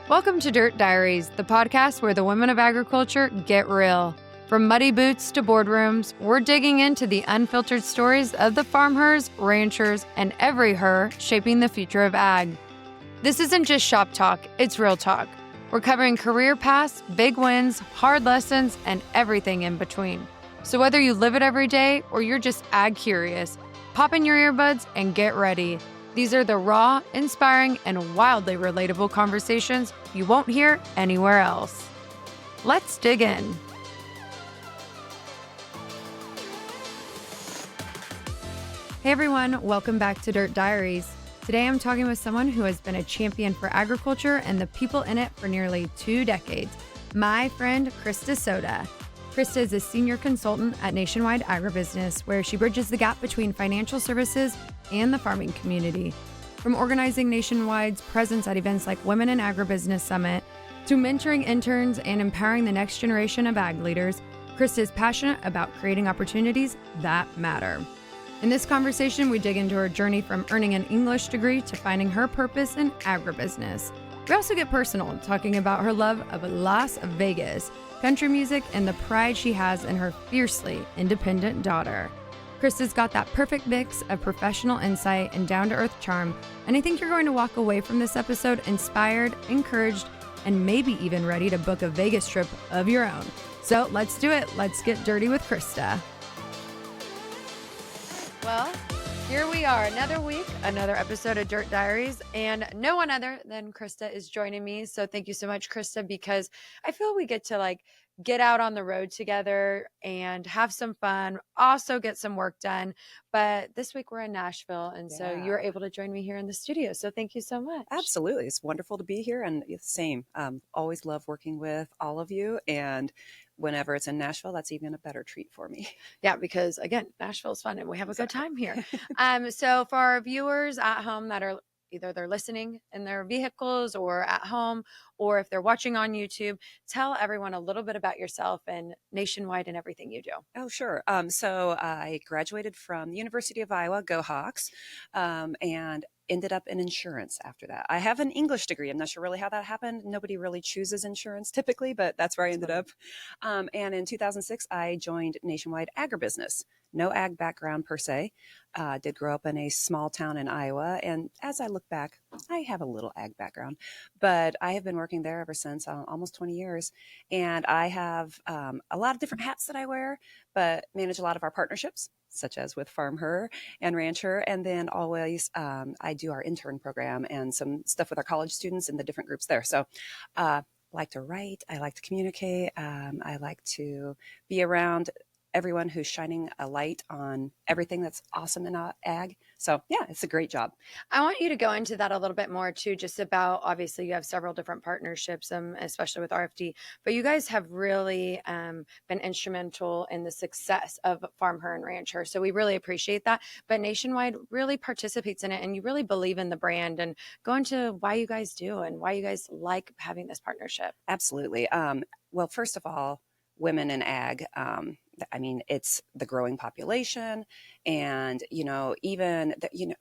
Welcome to Dirt Diaries, the podcast where the women of agriculture get real. From muddy boots to boardrooms, we're digging into the unfiltered stories of the FarmHers, ranchers, and every her shaping the future of ag. This isn't just shop talk, it's real talk. We're covering career paths, big wins, hard lessons, and everything in between. So whether you live it every day or you're just ag curious, pop in your earbuds and get ready. These are the raw, inspiring, and wildly relatable conversations you won't hear anywhere else. Let's dig in. Hey everyone, welcome back to Dirt Diaries. Today I'm talking with someone who has been a champion for agriculture and the people in it for nearly 2 decades, my friend Krista Soda. Krista is a senior consultant at Nationwide Agribusiness, where she bridges the gap between financial services and the farming community. From organizing Nationwide's presence at events like Women in Agribusiness Summit, to mentoring interns and empowering the next generation of ag leaders, Krista is passionate about creating opportunities that matter. In this conversation, we dig into her journey from earning an English degree to finding her purpose in agribusiness. We also get personal, talking about her love of Las Vegas, country music, and the pride she has in her fiercely independent daughter. Krista's got that perfect mix of professional insight and down-to-earth charm, and I think you're going to walk away from this episode inspired, encouraged, and maybe even ready to book a Vegas trip of your own. So let's do it. Let's get dirty with Krista. Well, here we are, another week, another episode of Dirt Diaries, and no one other than Krista is joining me. So thank you so much, Krista, because I feel we get to get out on the road together and have some fun, also get some work done. But this week we're in Nashville, and so you're able to join me here in the studio. So thank you so much. Absolutely. It's wonderful to be here, and same. Always love working with all of you, and whenever it's in Nashville, that's even a better treat for me. Yeah, because again, Nashville's fun and we have a good time here. So for our viewers at home that are either they're listening in their vehicles or at home, or if they're watching on YouTube, tell everyone a little bit about yourself and Nationwide and everything you do. Oh, sure. So I graduated from the University of Iowa, go Hawks, and ended up in insurance after that. I have an English degree. I'm not sure really how that happened. Nobody really chooses insurance typically, but that's where I ended up. And in 2006, I joined Nationwide Agribusiness. No ag background per se. Did grow up in a small town in Iowa. And as I look back, I have a little ag background, but I have been working there ever since, almost 20 years. And I have a lot of different hats that I wear, but manage a lot of our partnerships, such as with FarmHer and Rancher. And then always I do our intern program and some stuff with our college students in the different groups there. So I like to write. I like to communicate. I like to be around everyone who's shining a light on everything that's awesome in ag. So yeah, it's a great job. I want you to go into that a little bit more too, just about, obviously you have several different partnerships, especially with RFD, but you guys have really been instrumental in the success of FarmHer and Rancher. So we really appreciate that. But Nationwide really participates in it, and you really believe in the brand, and go into why you guys do and why you guys like having this partnership. Absolutely. Well, first of all, women in ag, it's the growing population, and even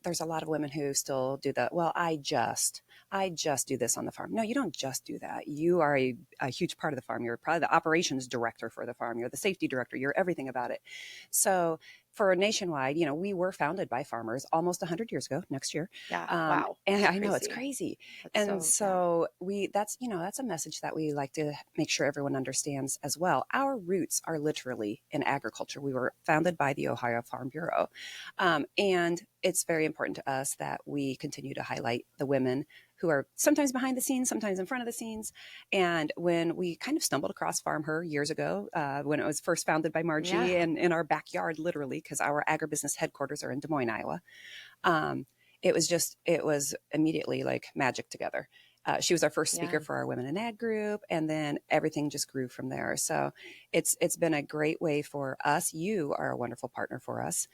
there's a lot of women who still do I just do this on the farm. No, you don't just do that. You are a huge part of the farm. You're probably the operations director for the farm. You're the safety director. You're everything about it. So for Nationwide, we were founded by farmers almost 100 years ago next year. Yeah. Wow. And I know it's crazy. So that's a message that we like to make sure everyone understands as well. Our roots are literally in agriculture. We were founded by the Ohio Farm Bureau. And it's very important to us that we continue to highlight the women who are sometimes behind the scenes, sometimes in front of the scenes. And when we kind of stumbled across FarmHer years ago, when it was first founded by Margie and in our backyard, literally, because our agribusiness headquarters are in Des Moines, Iowa, it was immediately like magic together. She was our first speaker for our Women in Ag group, and then everything just grew from there. So it's been a great way for us. You are a wonderful partner for us.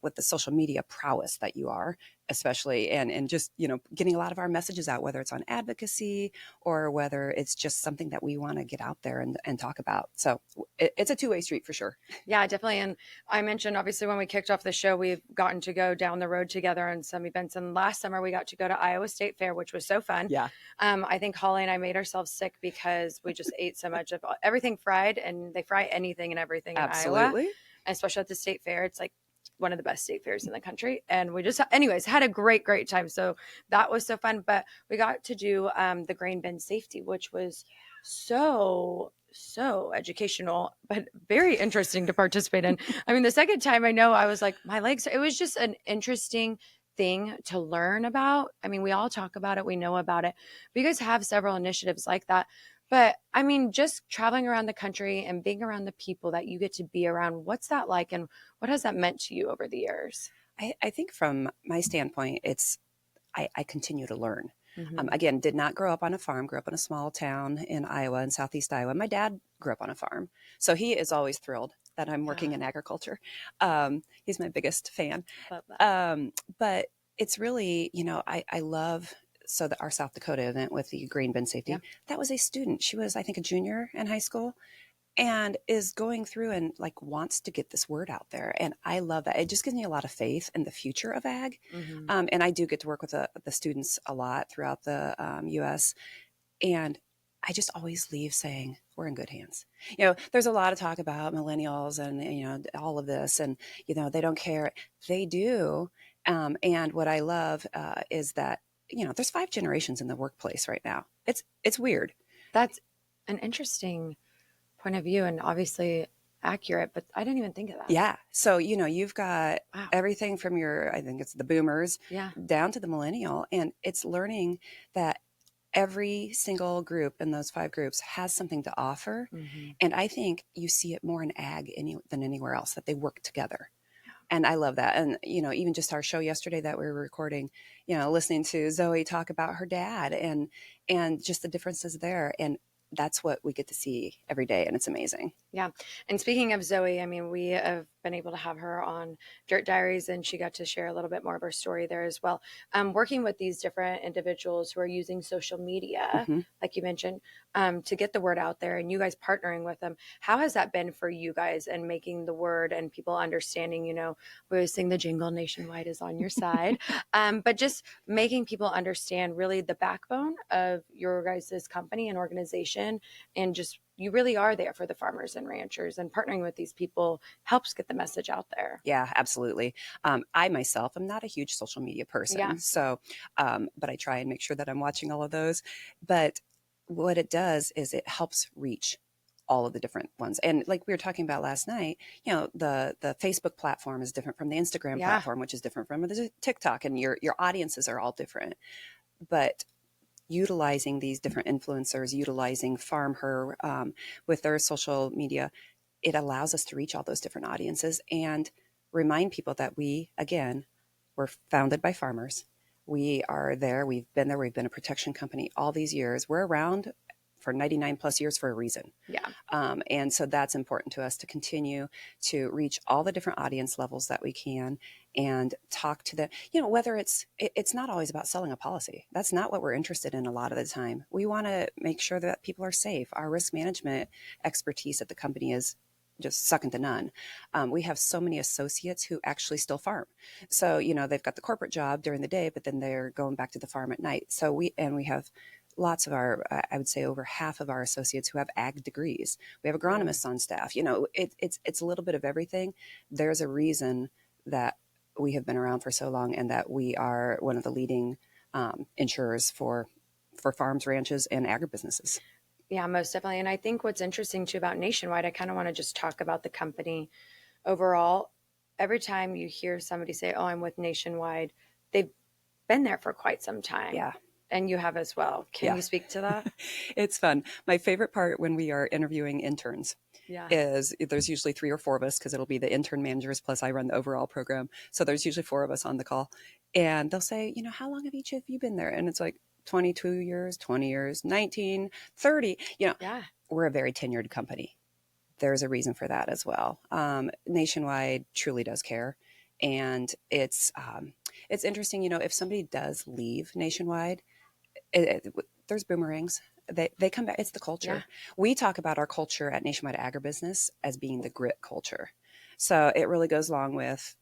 with the social media prowess that you are, especially, and just, getting a lot of our messages out, whether it's on advocacy or whether it's just something that we want to get out there and talk about. So it's a two-way street for sure. Yeah, definitely. And I mentioned, obviously, when we kicked off the show, we've gotten to go down the road together on some events. And last summer we got to go to Iowa State Fair, which was so fun. Yeah. I think Holly and I made ourselves sick because we just ate so much of everything fried, and they fry anything and everything in Iowa, especially at the state fair. It's like one of the best state fairs in the country. And we just, anyways, had a great time. So that was so fun. But we got to do the grain bin safety, which was so educational, but very interesting to participate in. I mean, the second time, I know I was like, my legs, it was just an interesting thing to learn about. I mean, we all talk about it, we know about it, but you guys have several initiatives like that. But I mean, just traveling around the country and being around the people that you get to be around, what's that like, and what has that meant to you over the years? I think from my standpoint, I continue to learn. Mm-hmm. Again, did not grow up on a farm, grew up in a small town in Iowa, in Southeast Iowa. My dad grew up on a farm. So he is always thrilled that I'm working in agriculture. He's my biggest fan. But it's really, I love, so our South Dakota event with the grain bin safety, that was a student. She was, I think, a junior in high school, and is going through and like wants to get this word out there. And I love that. It just gives me a lot of faith in the future of ag. Mm-hmm. And I do get to work with the students a lot throughout the U.S. And I just always leave saying, we're in good hands. There's a lot of talk about millennials and, all of this, and, they don't care. They do. And what I love is that, there's 5 generations in the workplace right now. It's weird. That's an interesting point of view, and obviously accurate, but I didn't even think of that. Yeah. So, you've got everything from I think it's the boomers down to the millennial, and it's learning that every single group in those 5 groups has something to offer. Mm-hmm. And I think you see it more in ag than anywhere else, that they work together. And I love that. And, even just our show yesterday that we were recording, listening to Zoe talk about her dad and just the differences there. And that's what we get to see every day. And it's amazing. Yeah. And speaking of Zoe, I mean, we have been able to have her on Dirt Diaries, and she got to share a little bit more of her story there as well. Working with these different individuals who are using social media, mm-hmm. like you mentioned, to get the word out there, and you guys partnering with them. How has that been for you guys, and making the word and people understanding, we always sing the jingle, Nationwide is on your side, but just making people understand really the backbone of your guys' company and organization, and just you really are there for the farmers and ranchers, and partnering with these people helps get the message out there. Yeah, absolutely. I myself am not a huge social media person. So, but I try and make sure that I'm watching all of those. But what it does is it helps reach all of the different ones. And like we were talking about last night, the Facebook platform is different from the Instagram platform, which is different from the TikTok, and your audiences are all different. But utilizing these different influencers, utilizing FarmHer with their social media, it allows us to reach all those different audiences and remind people that we, again, were founded by farmers. We are there. We've been there. We've been a protection company all these years. We're around for 99 plus years for a reason. Yeah. And so that's important to us, to continue to reach all the different audience levels that we can and talk to them, whether it's not always about selling a policy. That's not what we're interested in a lot of the time. We want to make sure that people are safe. Our risk management expertise at the company is just second to none. We have so many associates who actually still farm. So, they've got the corporate job during the day, but then they're going back to the farm at night. So we have lots of I would say over half of our associates who have ag degrees. We have agronomists on staff. It's a little bit of everything. There's a reason that we have been around for so long, and that we are one of the leading insurers for farms, ranches, and agribusinesses. Yeah, most definitely. And I think what's interesting too about Nationwide, I kind of want to just talk about the company overall. Every time you hear somebody say, "Oh, I'm with Nationwide," they've been there for quite some time. Yeah. And you have as well. Can you speak to that? It's fun. My favorite part when we are interviewing interns is there's usually 3 or 4 of us, because it'll be the intern managers plus I run the overall program. So there's usually 4 of us on the call, and they'll say, how long have each of you been there? And it's like 22 years, 20 years, 19, 30. We're a very tenured company. There's a reason for that as well. Nationwide truly does care. And it's interesting, if somebody does leave Nationwide, there's boomerangs. They come back. It's the culture. Yeah. We talk about our culture at Nationwide Agribusiness as being the grit culture. So it really goes along with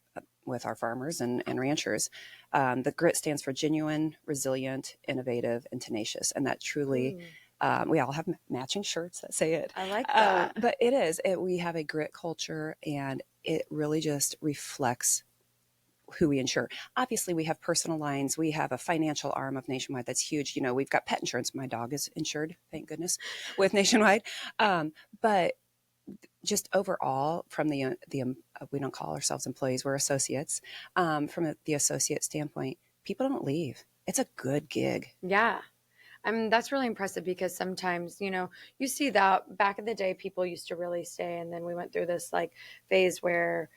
our farmers and ranchers. The grit stands for genuine, resilient, innovative, and tenacious. And that truly, we all have matching shirts that say it. I like that. But we have a grit culture, and it really just reflects who we insure. Obviously, we have personal lines. We have a financial arm of Nationwide that's huge. We've got pet insurance. My dog is insured, thank goodness, with Nationwide. But just overall, from the we don't call ourselves employees, we're associates. From the associate standpoint, people don't leave. It's a good gig. Yeah. I mean, that's really impressive, because sometimes, you see that back in the day, people used to really stay. And then we went through this phase where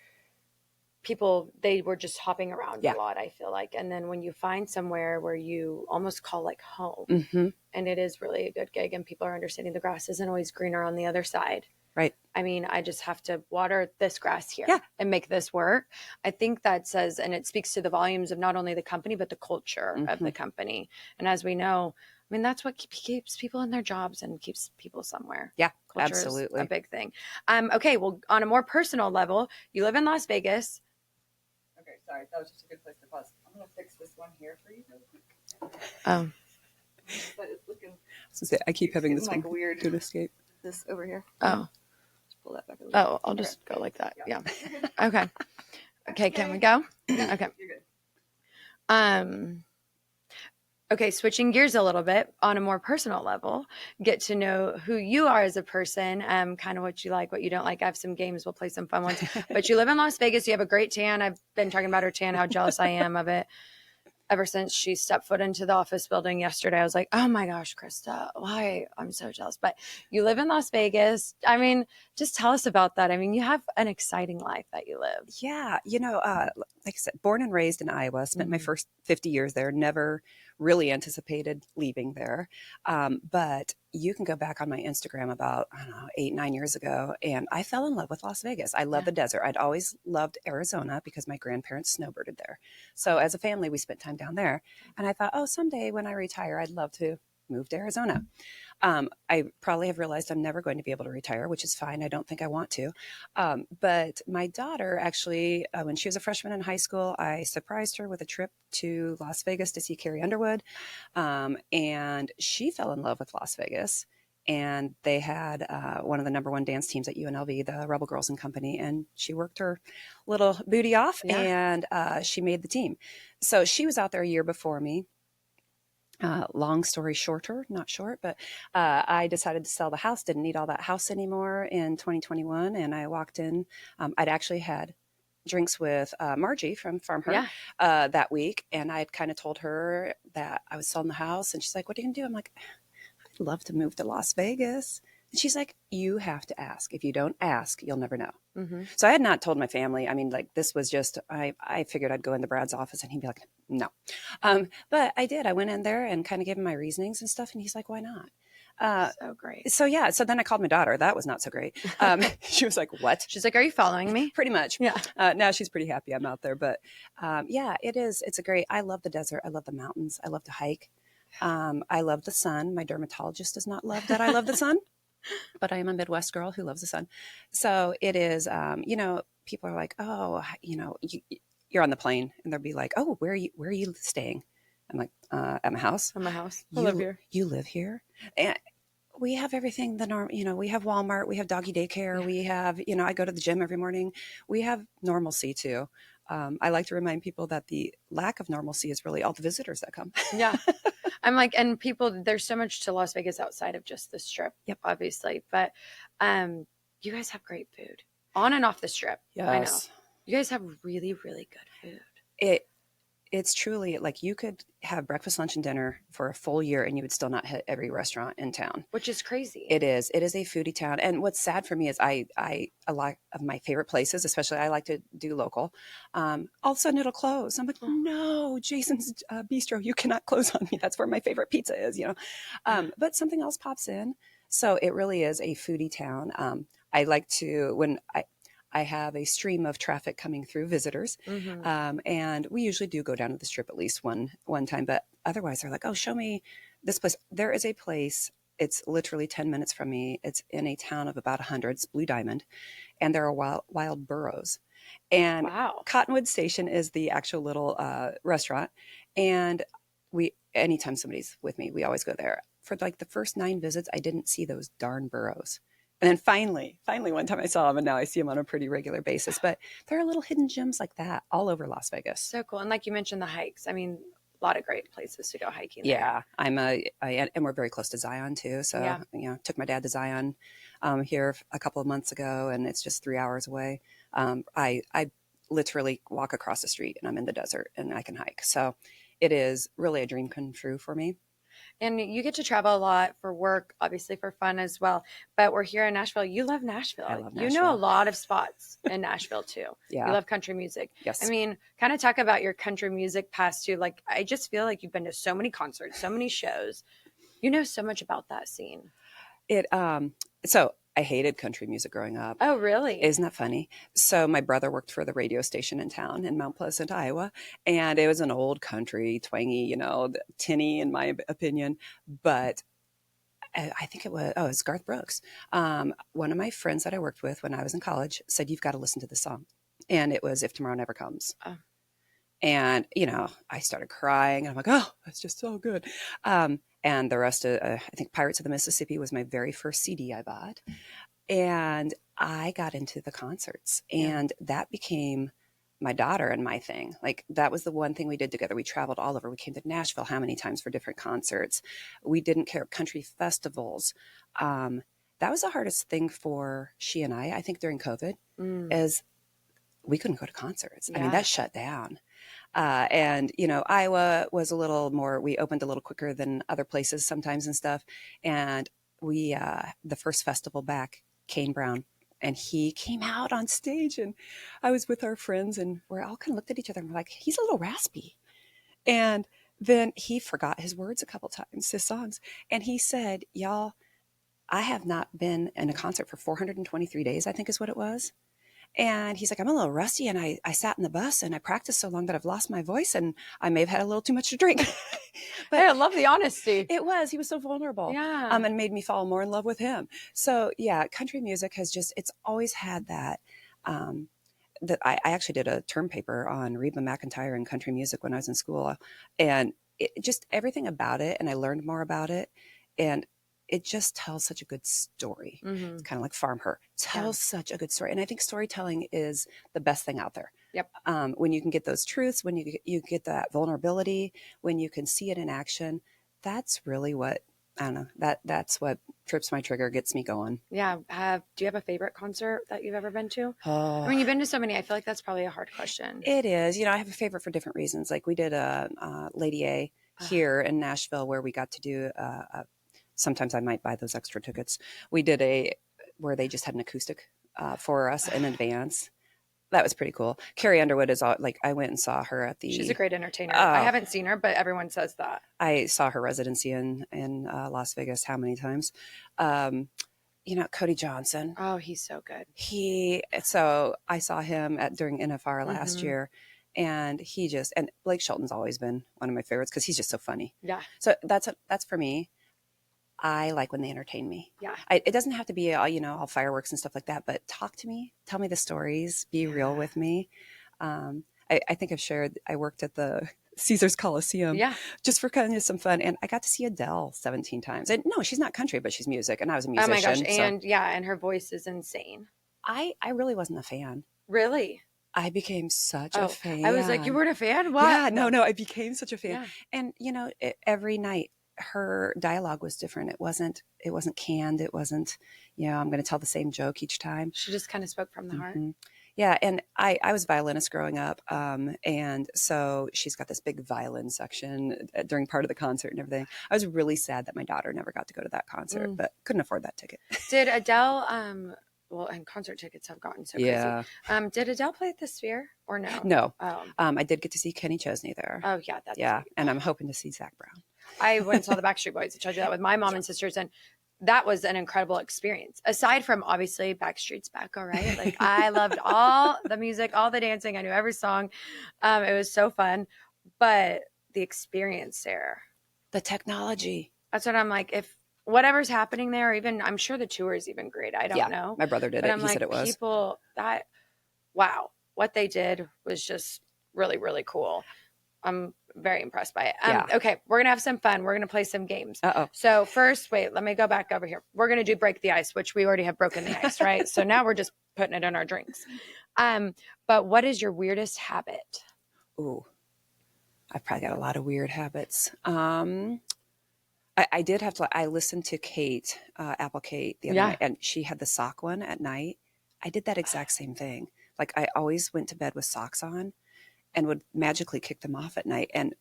they were just hopping around a lot, I feel like. And then when you find somewhere where you almost call home, and it is really a good gig, and people are understanding the grass isn't always greener on the other side. Right. I mean, I just have to water this grass here and make this work. I think that says, and it speaks to the volumes of not only the company, but the culture of the company. And as we know, I mean, that's what keeps people in their jobs and keeps people somewhere. Yeah, culture absolutely. is a big thing. Okay, well, on a more personal level, you live in Las Vegas. Okay, sorry. That was just a good place to pause. I'm going to fix this one here for you real quick. Oh. But it's looking... I keep having this one weird to escape. This over here. Oh. Just pull that back a little bit. Oh, I'll just go like that. Yeah. Okay. Okay, can we go? Okay. You're good. Okay, switching gears a little bit on a more personal level, get to know who you are as a person, kind of what you like, what you don't like. I have some games. We'll play some fun ones. But you live in Las Vegas. You have a great tan. I've been talking about her tan, how jealous I am of it. Ever since she stepped foot into the office building yesterday, I was like, oh my gosh, Krista, why? I'm so jealous. But you live in Las Vegas. I mean, just tell us about that. I mean, you have an exciting life that you live. Yeah. Like I said, born and raised in Iowa, spent my first 50 years there, never really anticipated leaving there. But you can go back on my Instagram about, 8-9 years ago, and I fell in love with Las Vegas. I love the desert. I'd always loved Arizona because my grandparents snowbirded there. So as a family, we spent time down there. And I thought, someday when I retire, I'd love to move to Arizona. I probably have realized I'm never going to be able to retire, which is fine. I don't think I want to. But my daughter actually, when she was a freshman in high school, I surprised her with a trip to Las Vegas to see Carrie Underwood. And she fell in love with Las Vegas. And they had one of the number one dance teams at UNLV, the Rebel Girls and Company. And she worked her little booty off and she made the team. So she was out there a year before me. Long story shorter, not short, but I decided to sell the house, didn't need all that house anymore in 2021. And I walked in, I'd actually had drinks with Margie from FarmHer that week. And I had kind of told her that I was selling the house. And she's like, what are you going to do? I'm like, I'd love to move to Las Vegas. And she's like, you have to ask. If you don't ask, you'll never know. Mm-hmm. So I had not told my family. I mean, this was just, I figured I'd go into Brad's office and he'd be like, no. But I did. I went in there and kind of gave him my reasonings and stuff. And he's like, why not? So great. So yeah. So then I called my daughter. That was not so great. She was like, what? She's like, are you following me? Pretty much. Yeah. Now she's pretty happy I'm out there. But it is. It's a great, I love the desert. I love the mountains. I love to hike. I love the sun. My dermatologist does not love that I love the sun. But I am a Midwest girl who loves the sun. So it is, people are like, you're on the plane, and they'll be like, oh, where are you staying? I'm like, at my house. At my house. I live here. You live here? And we have everything we have Walmart, we have doggy daycare. We have, I go to the gym every morning. We have normalcy too. I like to remind people that the lack of normalcy is really all the visitors that come. Yeah. I'm like, and people, there's so much to Las Vegas outside of just the strip, obviously. But you guys have great food on and off the strip. Yes. I know. You guys have really, really good food. It's truly like you could have breakfast, lunch, and dinner for a full year and you would still not hit every restaurant in town. Which is crazy. It is. It is a foodie town. And what's sad for me is a lot of my favorite places, especially I like to do local, all of a sudden it'll close. I'm like, no, Jason's Bistro, you cannot close on me. That's where my favorite pizza is, But something else pops in. So it really is a foodie town. I like to, when I I have a stream of traffic coming through, visitors. And we usually do go down to the Strip at least one time. But otherwise, they're like, oh, show me this place. There is a place. It's literally 10 minutes from me. It's in a town of about 100. It's Blue Diamond. And there are wild burros. And Wow. Cottonwood Station is the actual little restaurant. And anytime somebody's with me, we always go there. For like the first 9 visits, I didn't see those darn burros. And then finally one time I saw them, and now I see them on a pretty regular basis. But there are little hidden gems like that all over Las Vegas. So cool. And like you mentioned, the hikes. I mean, a lot of great places to go hiking there. Yeah, and we're very close to Zion too. So, took my dad to Zion here a couple of months ago, and it's just 3 hours away. I literally walk across the street and I'm in the desert and I can hike. So it is really a dream come true for me. And you get to travel a lot for work, obviously for fun as well. But we're here in Nashville. You love Nashville. I love You know a lot of spots in Nashville too. Yeah. You love country music. Yes. I mean, kind of talk about your country music past too. Like, I just feel like you've been to so many concerts, so many shows. You know so much about that scene. So I hated country music growing up. Oh, really? Isn't that funny? So my brother worked for the radio station in town in Mount Pleasant, Iowa, and it was an old country, twangy, tinny in my opinion. But I think it's Garth Brooks. One of my friends that I worked with when I was in college said, you've got to listen to this song. And it was If Tomorrow Never Comes. Oh. And, I started crying and I'm like, oh, that's just so good. And the rest of, I think Pirates of the Mississippi was my very first CD I bought. And I got into the concerts, and that became my daughter and my thing. Like, that was the one thing we did together. We traveled all over. We came to Nashville how many times for different concerts. We didn't care. Country festivals. That was the hardest thing for she and I think during COVID, is we couldn't go to concerts. I mean, that shut down. And, Iowa was a little more, we opened a little quicker than other places sometimes and stuff. And we, the first festival back, Kane Brown, and he came out on stage, and I was with our friends, and we're all kind of looked at each other and we're like, he's a little raspy. And then he forgot his words a couple times, his songs. And he said, y'all, I have not been in a concert for 423 days, I think is what it was. And he's like, I'm a little rusty, and I sat in the bus and I practiced so long that I've lost my voice, and I may have had a little too much to drink. But I love the honesty. He was so vulnerable. Yeah. And made me fall more in love with him. So yeah, country music has it's always had that. That I actually did a term paper on Reba McEntire and country music when I was in school, and just everything about it. And I learned more about it, and it just tells such a good story. It's kind of like FarmHer. Tells such a good story. And I think storytelling is the best thing out there. Yep. When you can get those truths, when you get that vulnerability, when you can see it in action, that's really what, I don't know, that's what trips my trigger, gets me going. Yeah. Do you have a favorite concert that you've ever been to? Oh. I mean, you've been to so many. I feel like that's probably a hard question. It is. I have a favorite for different reasons. Like, we did a Lady A here in Nashville where we got to do sometimes I might buy those extra tickets. We did where they just had an acoustic for us in advance. That was pretty cool. Carrie Underwood is I went and saw her at She's a great entertainer. I haven't seen her, but everyone says that. I saw her residency in Las Vegas how many times? Cody Johnson. Oh, he's so good. So I saw him during NFR last year. And and Blake Shelton's always been one of my favorites because he's just so funny. Yeah. So that's for me. I like when they entertain me. Yeah. It doesn't have to be all fireworks and stuff like that, but talk to me, tell me the stories, be real with me. I think I've shared, I worked at the Caesars Coliseum just for kind of some fun. And I got to see Adele 17 times. And no, she's not country, but she's music. And I was a musician. Oh my gosh. And her voice is insane. I really wasn't a fan. Really? I became such a fan. I was like, you weren't a fan? What? Yeah, no, I became such a fan. Yeah. And every night, her dialogue was different. It wasn't canned. It wasn't, I'm going to tell the same joke each time. She just kind of spoke from the heart. Yeah. And I was a violinist growing up. And so she's got this big violin section during part of the concert and everything. I was really sad that my daughter never got to go to that concert, but couldn't afford that ticket. Did Adele, and concert tickets have gotten so crazy. Did Adele play at the Sphere or no? No. I did get to see Kenny Chesney there. Oh yeah. That's and I'm hoping to see Zach Brown. I went and saw the Backstreet Boys. I told you that with my mom and sisters, and that was an incredible experience. Aside from obviously Backstreet's Back, all right. Like I loved all the music, all the dancing. I knew every song. It was so fun, but the experience there, The technology. that's what I'm like. If whatever's happening there, even I'm sure the tour is even great. I don't know. My brother did But it. I'm He like, said it was. people that, wow, what they did was just really, really cool. I'm very impressed by it. Okay, we're going to have some fun. We're going to play some games. So first, wait, let me go back over here. We're going to do break the ice, which we already have broken the ice, right? So now we're just putting it in our drinks. But what is your weirdest habit? Ooh, I've probably got a lot of weird habits. I did have to, I listened to Kate, Apple Kate the other night, and she had the sock one at night. I did that exact same thing. Like I always went to bed with socks on and would magically kick them off at night. And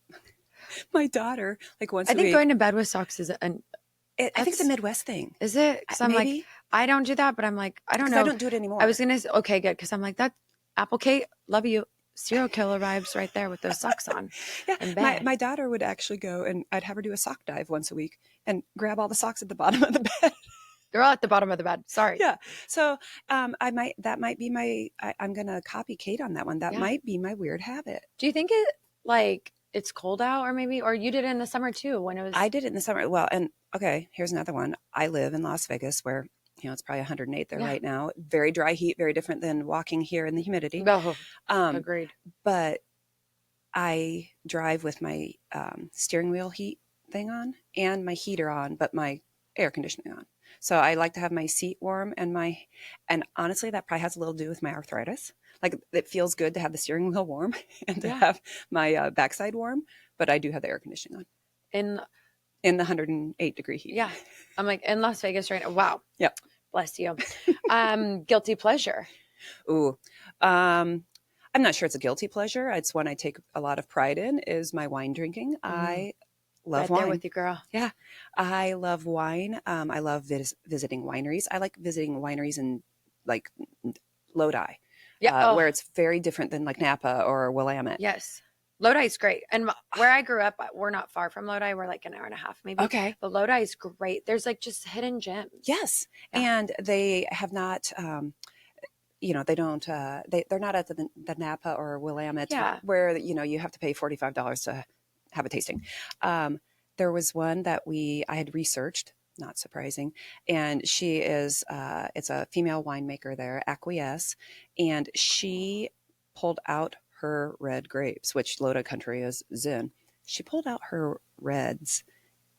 my daughter, like once I a think week, going to bed with socks is I think it's a Midwest thing. Is it? Because I'm Maybe. like, I don't do that, but I'm like, I don't know. I don't do it anymore. I was going to say, okay, good. Because I'm like, that Apple Kate, love you. Serial killer vibes right there with those socks on. Yeah, my daughter would actually go and I'd have her do a sock dive once a week and grab all the socks at the bottom of the bed. They're all at the bottom of the bed. Sorry. Yeah. So that might be my, I'm going to copy Kate on that one. That might be my weird habit. Do you think it's cold out or you did it in the summer too when it was? I did it in the summer. Well, and okay, here's another one. I live in Las Vegas where, it's probably 108 there right now. Very dry heat, very different than walking here in the humidity. Agreed. But I drive with my steering wheel heat thing on and my heater on, but my air conditioning on. So I like to have my seat warm and honestly, that probably has a little to do with my arthritis. Like it feels good to have the steering wheel warm and to have my backside warm, but I do have the air conditioning on. In the 108 degree heat. Yeah. I'm like in Las Vegas right now. Wow. Yep. Bless you. Guilty pleasure. Ooh. I'm not sure it's a guilty pleasure. It's one I take a lot of pride in is my wine drinking. I love wine. There with you, girl. Yeah. I love wine. I love visiting wineries. I like visiting wineries in like Lodi. Where it's very different than like Napa or Willamette. Yes. Lodi's great. And where I grew up, we're not far from Lodi. We're like an hour and a half maybe. Okay. But Lodi is great. There's like just hidden gems. Yes. Yeah. And they have not, they don't, they're not at the Napa or Willamette where, you have to pay $45 to have a tasting. There was one that I had researched, not surprising. And she is, it's a female winemaker there, Acquiesce. And she pulled out her red grapes, which Lodi country is in. She pulled out her reds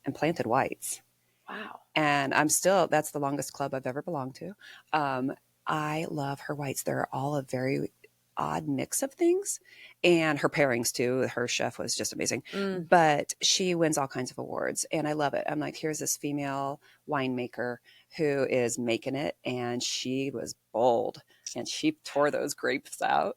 and planted whites. Wow. And that's the longest club I've ever belonged to. I love her whites. They're all a very odd mix of things. And her pairings too. Her chef was just amazing. But she wins all kinds of awards. And I love it. I'm like, here's this female winemaker who is making it. And she was bold. And she tore those grapes out.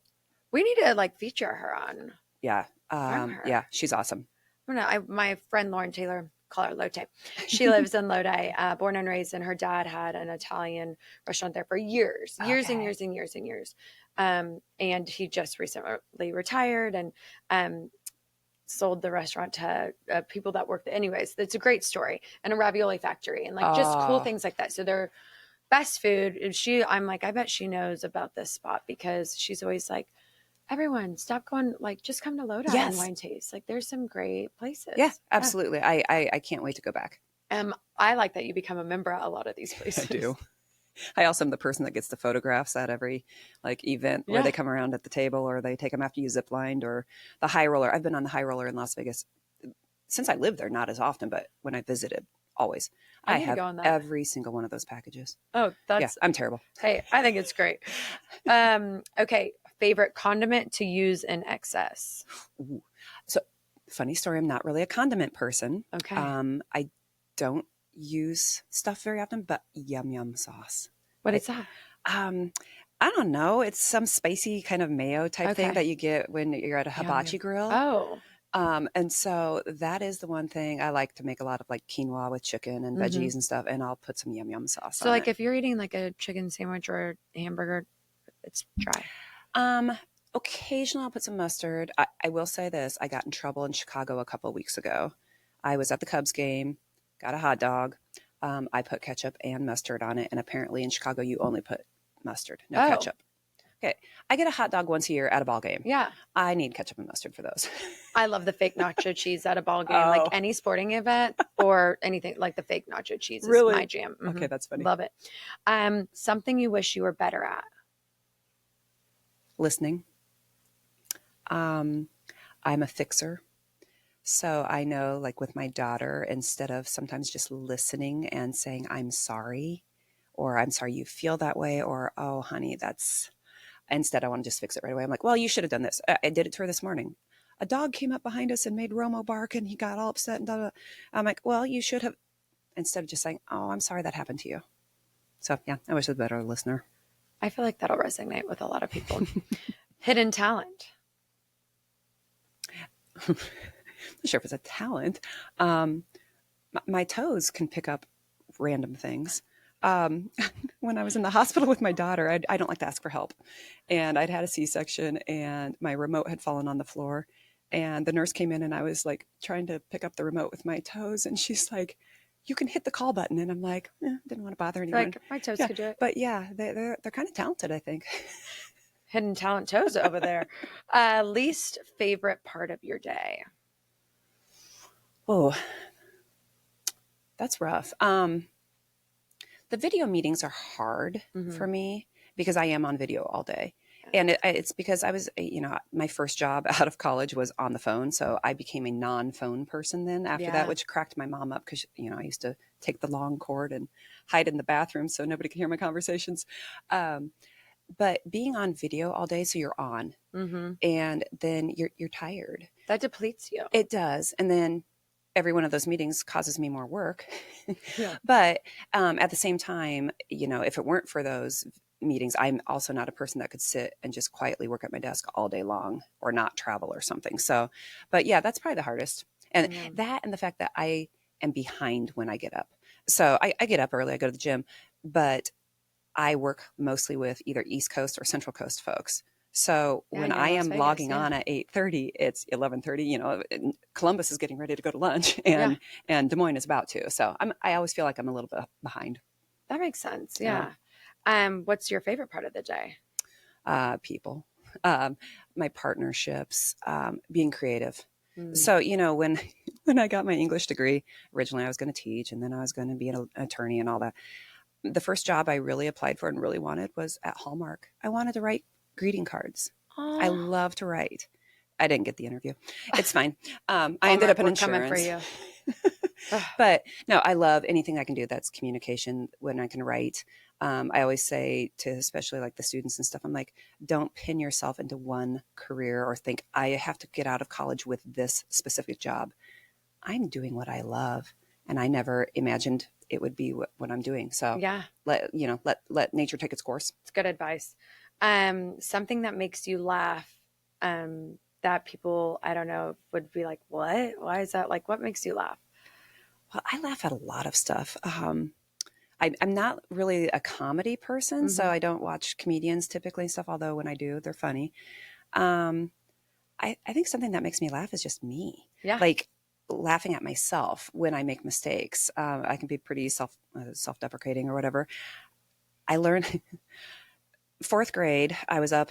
We need to feature her on. Yeah. Yeah, she's awesome. My friend Lauren Taylor, call her Lotte. She lives in Lodi, born and raised, and her dad had an Italian restaurant there for years and years and years and years. And he just recently retired and sold the restaurant to people that work there. Anyways, it's a great story, and a ravioli factory and just cool things like that. So they're best food. I'm like, I bet she knows about this spot because she's always like, everyone stop going, just come to Lodi and wine taste. There's some great places. Yeah, absolutely. Yeah. I can't wait to go back. I like that you become a member at a lot of these places. I do. I also am the person that gets the photographs at every event where they come around at the table or they take them after you zip lined or the high roller. I've been on the high roller in Las Vegas since I lived there, not as often, but when I visited, always. I have every single one of those packages. Oh, I'm terrible. Hey, I think it's great. Okay. Favorite condiment to use in excess? Ooh. So funny story. I'm not really a condiment person. Okay. I don't use stuff very often, but yum sauce. What is that? I don't know. It's some spicy kind of mayo type thing that you get when you're at a hibachi grill. Oh. And so that is the one thing I like to make a lot of quinoa with chicken and veggies and stuff. And I'll put some yum sauce on it. So if you're eating a chicken sandwich or a hamburger, it's dry. Occasionally I'll put some mustard. I will say this. I got in trouble in Chicago a couple of weeks ago. I was at the Cubs game, got a hot dog, I put ketchup and mustard on it. And apparently in Chicago, you only put mustard, no Oh. ketchup. Okay. I get a hot dog once a year at a ball game. Yeah. I need ketchup and mustard for those. I love the fake nacho cheese at a ball game, like Oh. any sporting event or anything, like the fake nacho cheese is Really? my jam. Okay, that's funny. Love it. Something you wish you were better at. Listening. I'm a fixer. So I know, like with my daughter, instead of sometimes just listening and saying, I'm sorry, or I'm sorry you feel that way, or, oh, honey, instead I want to just fix it right away. I'm like, well, you should have done this. I did it to her this morning. A dog came up behind us and made Romo bark and he got all upset and blah, blah. I'm like, well, you should have, instead of just saying, oh, I'm sorry that happened to you. So yeah, I wish I was a better listener. I feel like that'll resonate with a lot of people. Hidden talent. I'm not sure if it's a talent. My toes can pick up random things. When I was in the hospital with my daughter, I don't like to ask for help. And I'd had a C-section and my remote had fallen on the floor. And the nurse came in and I was like trying to pick up the remote with my toes. And she's like, you can hit the call button. And I'm like, didn't want to bother anyone. Like my toes could do it. But yeah, they're kind of talented, I think. Hidden talent toes over there. Least favorite part of your day. Oh, that's rough. The video meetings are hard for me because I am on video all day. And it's because I was, my first job out of college was on the phone. So I became a non-phone person then after that, which cracked my mom up because, I used to take the long cord and hide in the bathroom so nobody could hear my conversations. But being on video all day, so you're on and then you're tired. That depletes you. It does. And then every one of those meetings causes me more work. But at the same time, if it weren't for those meetings, I'm also not a person that could sit and just quietly work at my desk all day long or not travel or something. So, but yeah, that's probably the hardest. And that and the fact that I am behind when I get up. So I get up early, I go to the gym, but I work mostly with either East Coast or Central Coast folks. So when I am logging on at 8:30, it's 11:30. Columbus is getting ready to go to lunch, and Des Moines is about to. So I always feel like I'm a little bit behind. That makes sense. Yeah. What's your favorite part of the day? People, my partnerships, being creative. So when I got my English degree, originally I was going to teach, and then I was going to be an attorney and all that. The first job I really applied for and really wanted was at Hallmark. I wanted to write greeting cards. I love to write. I didn't get the interview. It's fine. I ended up in insurance. Coming for you. But no, I love anything I can do that's communication when I can write. I always say to especially like the students and stuff, I'm like, don't pin yourself into one career or think I have to get out of college with this specific job. I'm doing what I love. And I never imagined it would be what I'm doing. So let nature take its course. It's good advice. Something that makes you laugh, that people, I don't know, would be like, what? Why is that? Like, what makes you laugh? Well, I laugh at a lot of stuff. I'm not really a comedy person, so I don't watch comedians typically and stuff, although when I do, they're funny. I think something that makes me laugh is just me. Yeah. Like laughing at myself when I make mistakes. I can be pretty self-deprecating or whatever. I learned... 4th grade, I was up,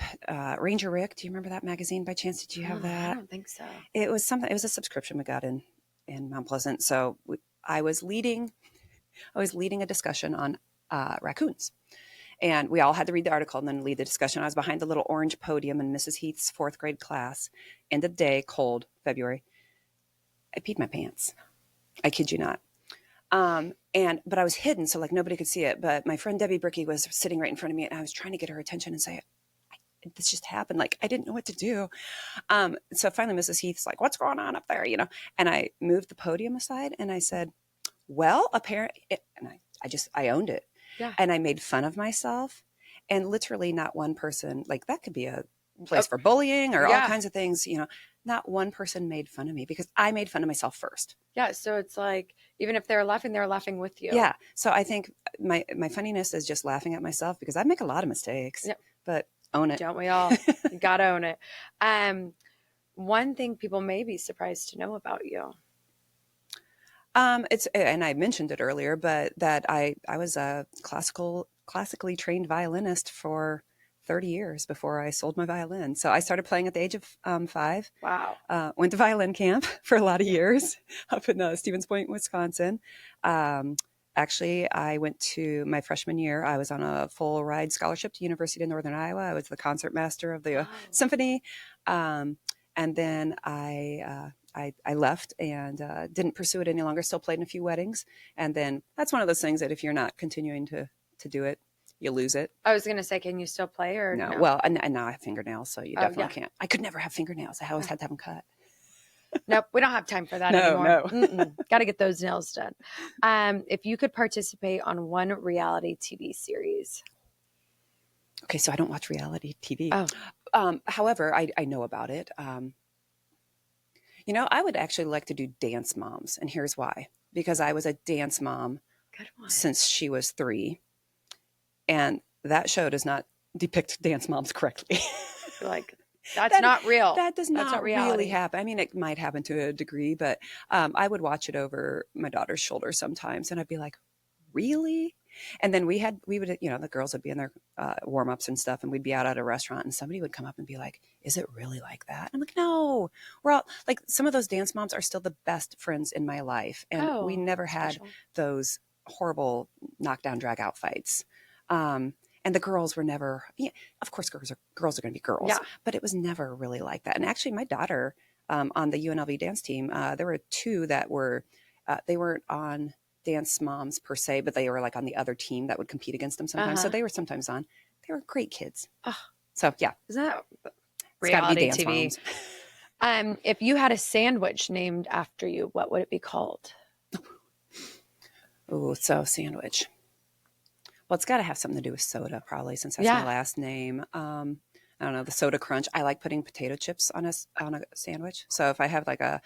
Ranger Rick. Do you remember that magazine by chance? Did you have that? I don't think so. It was a subscription we got in Mount Pleasant. So I was leading a discussion on raccoons. And we all had to read the article and then lead the discussion. I was behind the little orange podium in Mrs. Heath's 4th grade class. End of the day, cold, February. I peed my pants. I kid you not. But I was hidden, so like nobody could see it. But my friend Debbie Brickey was sitting right in front of me, and I was trying to get her attention and say, this just happened. Like, I didn't know what to do. So finally Mrs. Heath's like, what's going on up there? And I moved the podium aside and I said, well, apparently, and I owned it. Yeah. And I made fun of myself, and literally not one person, like that could be a place for bullying or all kinds of things, not one person made fun of me because I made fun of myself first. Yeah. So it's like, even if they're laughing with you. Yeah. So I think my funniness is just laughing at myself because I make a lot of mistakes, but own it. Don't we all? You gotta own it. One thing people may be surprised to know about you. And I mentioned it earlier, but that I was a classically trained violinist for 30 years before I sold my violin. So I started playing at the age of 5. Wow. Went to violin camp for a lot of years up in Stevens Point, Wisconsin. Actually, I went to my freshman year. I was on a full ride scholarship to University of Northern Iowa. I was the concertmaster of the symphony. And then I left and didn't pursue it any longer. Still played in a few weddings. And then that's one of those things that if you're not continuing to do it, you lose it. I was going to say, can you still play or no? no? Well, and now I have fingernails, so you definitely can't. I could never have fingernails. I always had to have them cut. Nope, we don't have time for that anymore. No. Got to get those nails done. If you could participate on one reality TV series. Okay, so I don't watch reality TV. Oh. However, I know about it. I would actually like to do Dance Moms, and here's why. Because I was a dance mom since she was 3, and that show does not depict dance moms correctly. Like, that's not real. That does not really happen. I mean, it might happen to a degree, but I would watch it over my daughter's shoulder sometimes, and I'd be like, really? And then we would, the girls would be in their warm-ups and stuff, and we'd be out at a restaurant, and somebody would come up and be like, is it really like that? I'm like, no, we're all like, some of those dance moms are still the best friends in my life. And we never had those horrible knockdown, drag out fights. And the girls were never, of course, girls are going to be girls, but it was never really like that. And actually my daughter, on the UNLV dance team, there were 2 that were, they weren't on Dance Moms per se, but they were like on the other team that would compete against them sometimes. So they were sometimes on. They were great kids. So yeah. Is that reality TV? If you had a sandwich named after you, what would it be called? Oh, so sandwich. Well, it's got to have something to do with soda, probably, since that's my last name. I don't know, the soda crunch. I like putting potato chips on a sandwich. So if I have I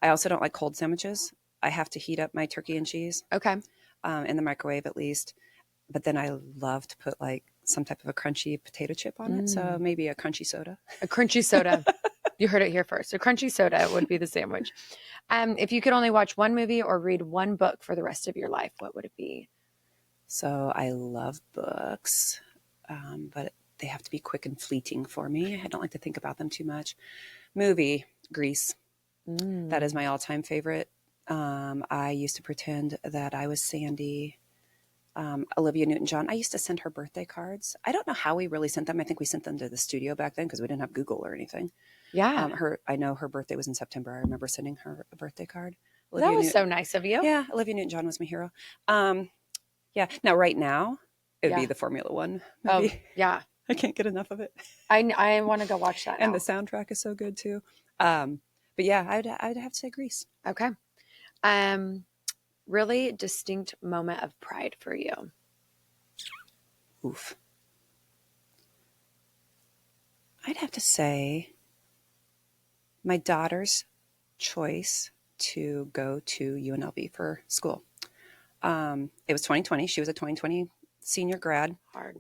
also don't like cold sandwiches. I have to heat up my turkey and cheese. Okay. In the microwave at least. But then I love to put some type of a crunchy potato chip on it. So maybe a crunchy soda. A crunchy soda. You heard it here first. A crunchy soda would be the sandwich. If you could only watch one movie or read one book for the rest of your life, what would it be? So I love books, but they have to be quick and fleeting for me. I don't like to think about them too much. Movie, Grease. That is my all-time favorite. I used to pretend that I was Sandy. Olivia Newton-John. I used to send her birthday cards. I don't know how we really sent them. I think we sent them to the studio back then because we didn't have Google or anything. Yeah. I know her birthday was in September. I remember sending her a birthday card. That was so nice of you. Yeah. Olivia Newton-John was my hero. Yeah. Now, right now, it would be the Formula One movie. Oh, yeah. I can't get enough of it. I want to go watch that now. And the soundtrack is so good too. But yeah, I'd have to say Grease. Okay. Really distinct moment of pride for you. Oof. I'd have to say my daughter's choice to go to UNLV for school. It was 2020. She was a 2020 senior grad. Hard.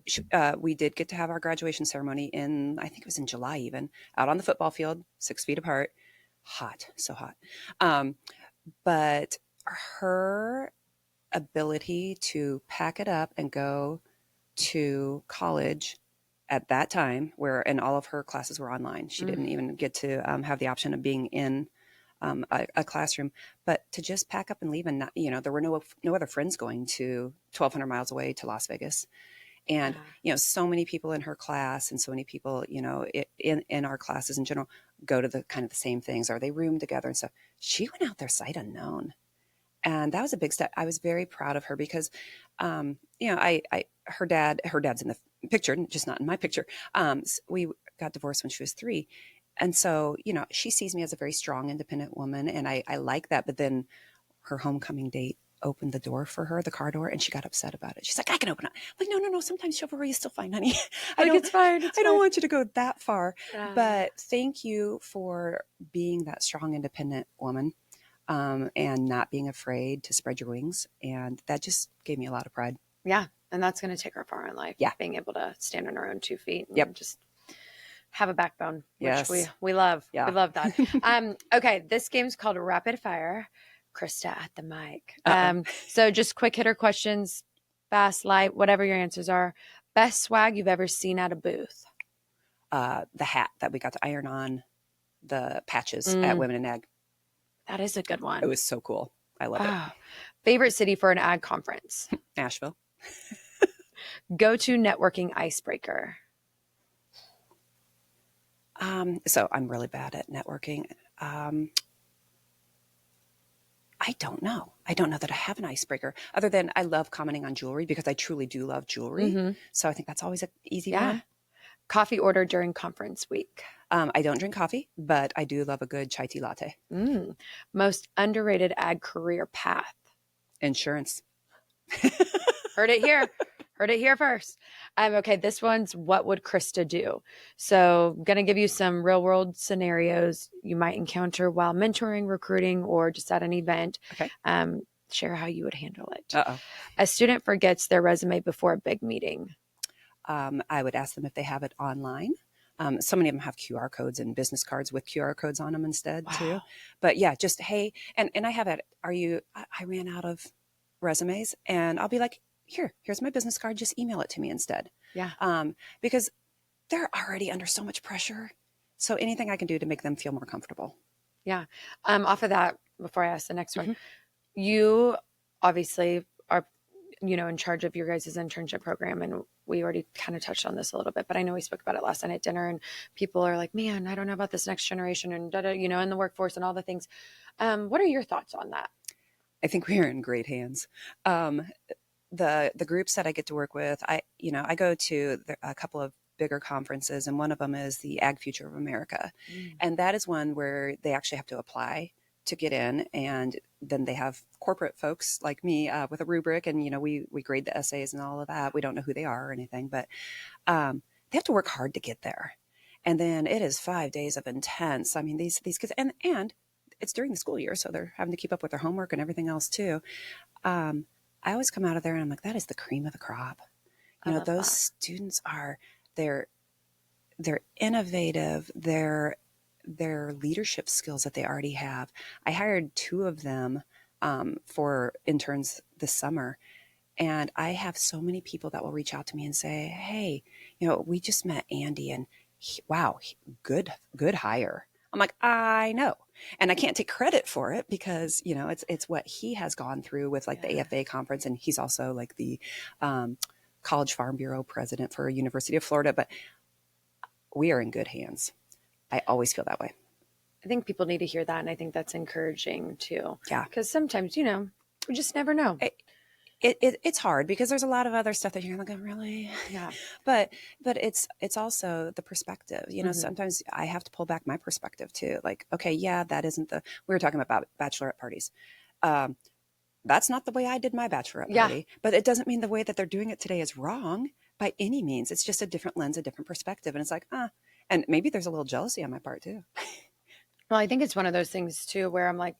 We did get to have our graduation ceremony I think it was in July even, out on the football field, 6 feet apart. Hot, so hot. But her ability to pack it up and go to college at that time, and all of her classes were online. She didn't even get to have the option of being in a classroom, but to just pack up and leave, and not, there were no other friends going to 1,200 miles away to Las Vegas. And, so many people in her class and so many people, in our classes in general go to the kind of the same things, or they room together and stuff. She went out there sight unknown. And that was a big step. I was very proud of her because, her dad's in the picture, just not in my picture. We got divorced when she was 3. And so, she sees me as a very strong, independent woman. And I like that. But then her homecoming date opened the door for her, the car door, and she got upset about it. She's like, I can open it. I'm like, no. Sometimes chivalry is still fine, honey. It's fine. I don't want you to go that far. But thank you for being that strong, independent woman. And not being afraid to spread your wings. And that just gave me a lot of pride. Yeah. And that's going to take her far in life. Yeah. Being able to stand on her own 2 feet. And just have a backbone, which we love. Yeah. We love that. Okay. This game's called Rapid Fire. Krista at the mic. Uh-oh. So just quick hitter questions, fast, light, whatever your answers are. Best swag you've ever seen at a booth? The hat that we got to iron on the patches at Women in Ag. That is a good one. It was so cool. I love it. Favorite city for an ag conference? Nashville. Go-to networking icebreaker? So I'm really bad at networking. I don't know. I don't know that I have an icebreaker other than I love commenting on jewelry because I truly do love jewelry. So I think that's always an easy one. Coffee order during conference week? I don't drink coffee, but I do love a good chai tea latte. Most underrated ag career path? Insurance. Heard it here. Heard it here first. Okay, this one's what would Krista do? So I'm going to give you some real world scenarios you might encounter while mentoring, recruiting, or just at an event. Okay. Share how you would handle it. Uh-oh. A student forgets their resume before a big meeting. I would ask them if they have it online. So many of them have QR codes and business cards with QR codes on them instead too. But yeah, just, hey, and I have it. I ran out of resumes and I'll be like, here's my business card. Just email it to me instead. Yeah. Because they're already under so much pressure. So anything I can do to make them feel more comfortable. Yeah. Off of that, before I ask the next one, you obviously are, in charge of your guys' internship program. And we already kind of touched on this a little bit, but I know we spoke about it last night at dinner and people are like, man, I don't know about this next generation and in the workforce and all the things. What are your thoughts on that? I think we are in great hands. The groups that I get to work with, I go to a couple of bigger conferences, and one of them is the Ag Future of America. And that is one where they actually have to apply to get in. And then they have corporate folks like me with a rubric, and, we grade the essays and all of that. We don't know who they are or anything, but they have to work hard to get there. And then it is 5 days of intense. I mean, these kids, and it's during the school year, so they're having to keep up with their homework and everything else too. I always come out of there and I'm like, that is the cream of the crop. Those students they're innovative. Their leadership skills that they already have. I hired 2 of them for interns this summer. And I have so many people that will reach out to me and say, hey, we just met Andy and good hire. I'm like, I know. And I can't take credit for it because, it's what he has gone through with the AFA conference. And he's also like the College Farm Bureau president for University of Florida. But we are in good hands. I always feel that way. I think people need to hear that. And I think that's encouraging too. Yeah. Because sometimes, we just never know. It's hard because there's a lot of other stuff that you're like, oh, really? Yeah. But it's also the perspective, sometimes I have to pull back my perspective too. Like, okay, yeah, that isn't we were talking about bachelorette parties. That's not the way I did my bachelorette party, but it doesn't mean the way that they're doing it today is wrong by any means. It's just a different lens, a different perspective. And it's like, and maybe there's a little jealousy on my part too. Well, I think it's one of those things too, where I'm like,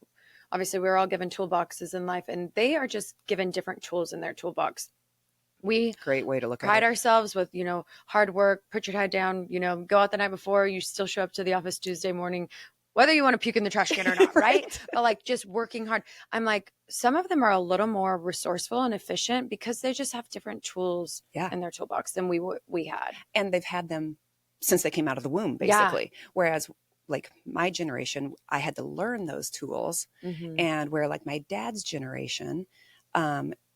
obviously we're all given toolboxes in life and they are just given different tools in their toolbox. Great way to look at it. Pride ourselves with, hard work, put your head down, go out the night before, you still show up to the office Tuesday morning, whether you want to puke in the trash can or not, right? But just working hard. I'm like, some of them are a little more resourceful and efficient because they just have different tools in their toolbox than we had. And they've had them since they came out of the womb, basically. Whereas my generation, I had to learn those tools. And where my dad's generation,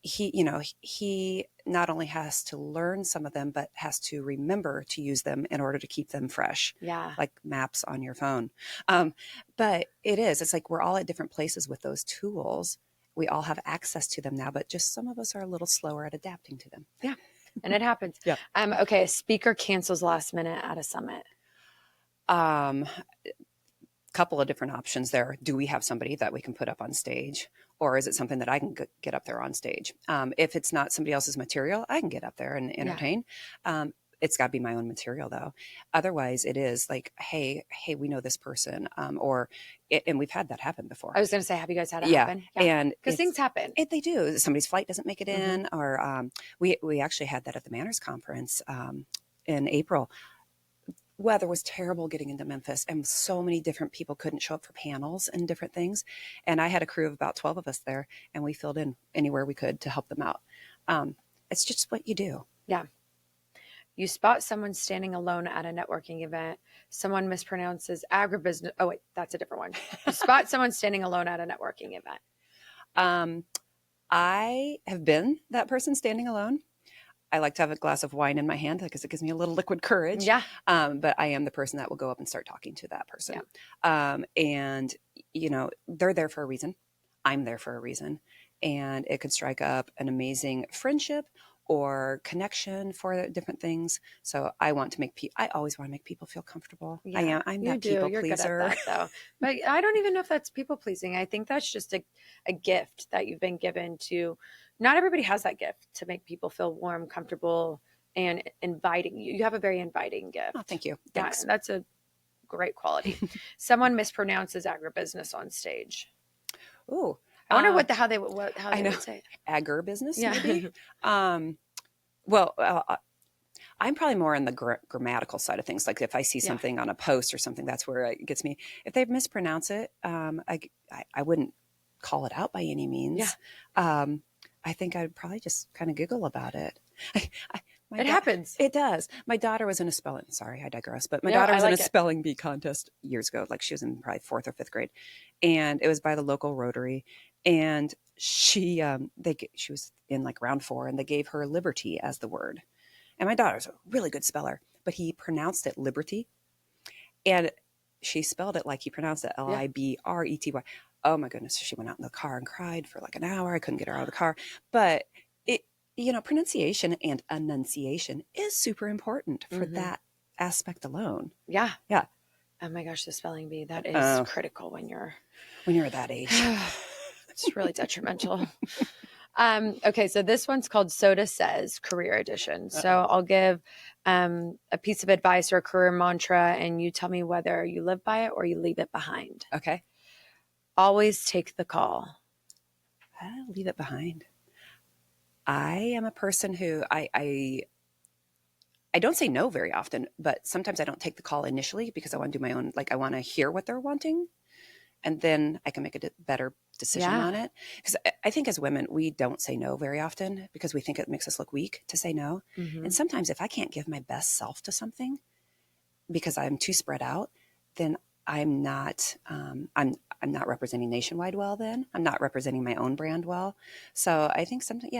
he not only has to learn some of them, but has to remember to use them in order to keep them fresh. Yeah. Like maps on your phone. But it's like we're all at different places with those tools. We all have access to them now, but just some of us are a little slower at adapting to them. Yeah. And it happens. Yeah. Okay. A speaker cancels last minute at a summit. Couple of different options there. Do we have somebody that we can put up on stage, or is it something that I can get up there on stage? If it's not somebody else's material, I can get up there and entertain. It's got to be my own material though. Otherwise it is like, hey, we know this person, and we've had that happen before. I was going to say, have you guys had it happen? Yeah. And because things happen. They do. Somebody's flight doesn't make it in, or we actually had that at the Manners Conference in April. weather was terrible getting into Memphis, and so many different people couldn't show up for panels and different things. And I had a crew of about 12 of us there, and we filled in anywhere we could to help them out. It's just what you do. Yeah. You spot someone standing alone at a networking event. Someone mispronounces agribusiness. Oh, wait, that's a different one. You spot someone standing alone at a networking event. I have been that person standing alone. I like to have a glass of wine in my hand because it gives me a little liquid courage. Yeah. But I am the person that will go up and start talking to that person. Yeah. And, they're there for a reason. I'm there for a reason. And it could strike up an amazing friendship or connection for different things. So I always want to make people feel comfortable. Yeah, I'm that people pleaser. Good at that, though. But I don't even know if that's people pleasing. I think that's just a gift that you've been given to. Not everybody has that gift to make people feel warm, comfortable, and inviting. You have a very inviting gift. Oh, thank you. Thanks. That's a great quality. Someone mispronounces agribusiness on stage. Ooh. I wonder how they would say it. Agribusiness, yeah. maybe. I'm probably more on the grammatical side of things. Like if I see something on a post or something, that's where it gets me. If they mispronounce it, I wouldn't call it out by any means. Yeah. I think I'd probably just kind of giggle about it. It happens. It does. My daughter was in a spelling. Sorry, I digress. But my daughter was in a spelling bee contest years ago. Like she was in probably 4th or 5th grade, and it was by the local Rotary. And she was in like round 4, and they gave her liberty as the word. And my daughter's a really good speller, but he pronounced it liberty, and she spelled it like he pronounced it, Librety. Oh my goodness! She went out in the car and cried for like an hour. I couldn't get her out of the car, but pronunciation and enunciation is super important for that aspect alone. Yeah. Yeah. Oh my gosh, the spelling bee, that is critical when you're at that age. It's really detrimental. Okay, so this one's called Soda Says Career Edition. So I'll give a piece of advice or a career mantra, and you tell me whether you live by it or you leave it behind. Okay. Always take the call. I'll leave it behind. I am a person who I don't say no very often, but sometimes I don't take the call initially because I want to do my own, like I want to hear what they're wanting, and then I can make a better decision on it. Because I think as women, we don't say no very often because we think it makes us look weak to say no. Mm-hmm. And sometimes if I can't give my best self to something because I'm too spread out, then I'm not representing Nationwide well. Then I'm not representing my own brand well. So I think something,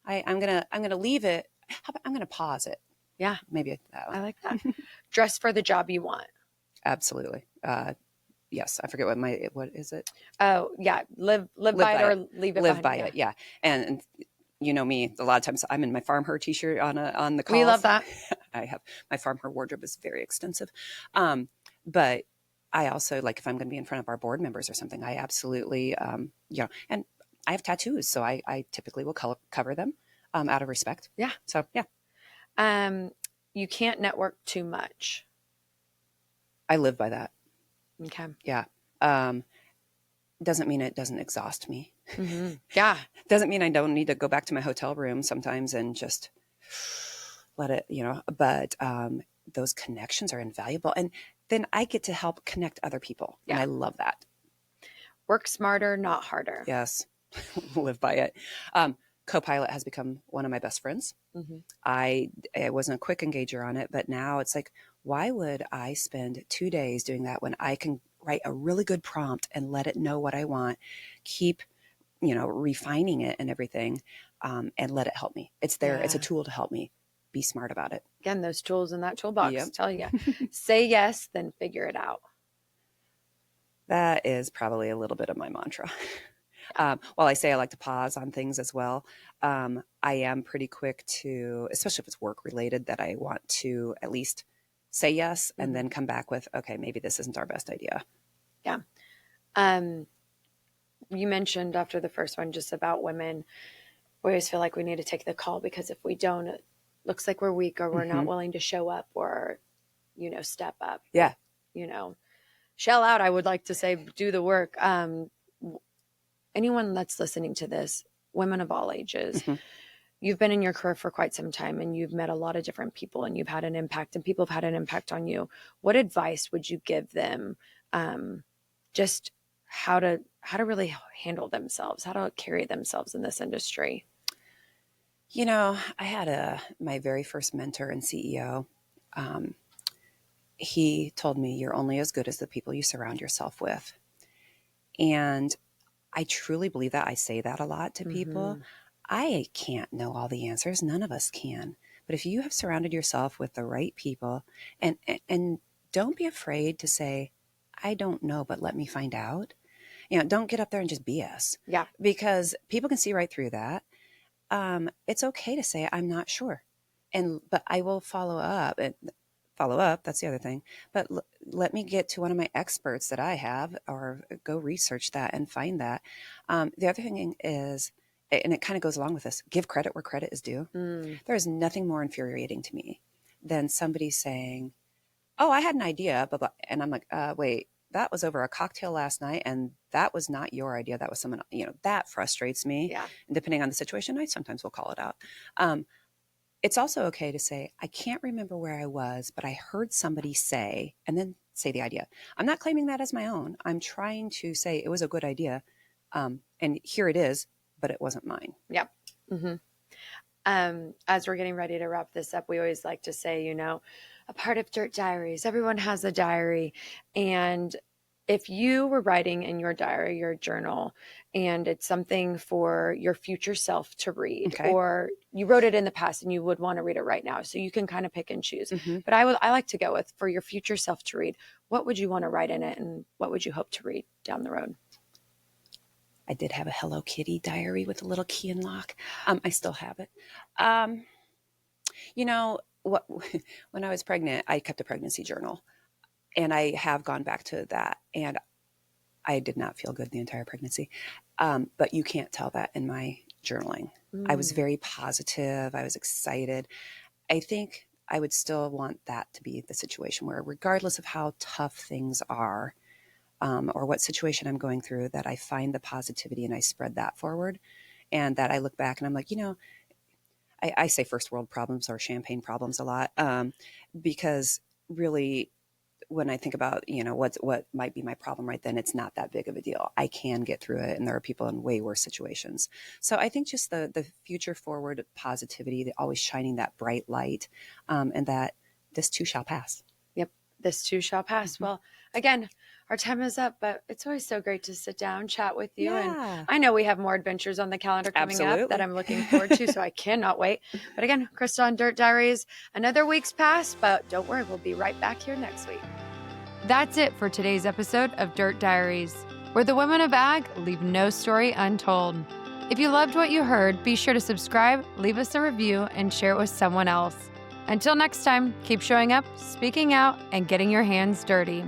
I'm gonna leave it. I'm gonna pause it. Yeah, maybe that one. I like that. Dress for the job you want. Absolutely. Yes, I forget what is it? Oh yeah, live by it or leave it. Live by it. Yeah, and you know me. A lot of times I'm in my FarmHer t-shirt on the calls. We love that. I have my FarmHer wardrobe is very extensive, but I also like if I'm going to be in front of our board members or something. I absolutely and I have tattoos, so I typically will cover them out of respect. Yeah. So yeah. You can't network too much. I live by that. Okay. Yeah. Doesn't mean it doesn't exhaust me. Mm-hmm. Yeah. Doesn't mean I don't need to go back to my hotel room sometimes and just let it, but those connections are invaluable. And then I get to help connect other people. Yeah. And I love that. Work smarter, not harder. Yes. Live by it. Copilot has become one of my best friends. Mm-hmm. I wasn't a quick engager on it, but now it's like, why would I spend 2 days doing that when I can write a really good prompt and let it know what I want, keep, refining it and everything, and let it help me. It's there. Yeah. It's a tool to help me be smart about it. Again, those tools in that toolbox tell you, say yes, then figure it out. That is probably a little bit of my mantra. While I say I like to pause on things as well, I am pretty quick to, especially if it's work related, that I want to at least say yes and then come back with, okay, maybe this isn't our best idea. Yeah. You mentioned after the first one just about women, we always feel like we need to take the call because if we don't, it looks like we're weak or we're not willing to show up or, step up. Yeah. Shell out, I would like to say, do the work. Anyone that's listening to this, women of all ages, you've been in your career for quite some time and you've met a lot of different people and you've had an impact and people have had an impact on you. What advice would you give them just how to really handle themselves, how to carry themselves in this industry? I had my very first mentor and CEO. He told me, you're only as good as the people you surround yourself with. And I truly believe that. I say that a lot to people. I can't know all the answers. None of us can. But if you have surrounded yourself with the right people, and don't be afraid to say, I don't know, but let me find out. Don't get up there and just BS. Yeah. Because people can see right through that. It's okay to say, I'm not sure. But I will follow up. That's the other thing. But let me get to one of my experts that I have, or go research that and find that. The other thing is, and it kind of goes along with this, give credit where credit is due. There is nothing more infuriating to me than somebody saying, oh, I had an idea, blah, blah. And I'm like, wait, that was over a cocktail last night, and that was not your idea. That was someone, that frustrates me. Yeah. And depending on the situation, I sometimes will call it out. It's also okay to say, I can't remember where I was, but I heard somebody say, and then say the idea. I'm not claiming that as my own. I'm trying to say it was a good idea. And here it is, but it wasn't mine. Yep. As we're getting ready to wrap this up, we always like to say, a part of Dirt Diaries, everyone has a diary. And if you were writing in your diary, your journal, and it's something for your future self to read, or you wrote it in the past and you would want to read it right now, so you can kind of pick and choose. But I like to go with, for your future self to read, what would you want to write in it, and what would you hope to read down the road? I did have a Hello Kitty diary with a little key and lock. I still have it. When I was pregnant, I kept a pregnancy journal, and I have gone back to that, and I did not feel good the entire pregnancy. But you can't tell that in my journaling. I was very positive. I was excited. I think I would still want that to be the situation where, regardless of how tough things are, or what situation I'm going through, that I find the positivity and I spread that forward, and that I look back and I'm like, I say first world problems or champagne problems a lot, because really, when I think about, what might be my problem right then, it's not that big of a deal. I can get through it, and there are people in way worse situations. So I think just the future forward positivity, always shining that bright light, and that this too shall pass. Yep, this too shall pass. Well, again, our time is up, but it's always so great to sit down, chat with you. Yeah. And I know we have more adventures on the calendar coming up that I'm looking forward to, so I cannot wait. But again, Krista on Dirt Diaries, another week's passed, but don't worry, we'll be right back here next week. That's it for today's episode of Dirt Diaries, where the women of ag leave no story untold. If you loved what you heard, be sure to subscribe, leave us a review, and share it with someone else. Until next time, keep showing up, speaking out, and getting your hands dirty.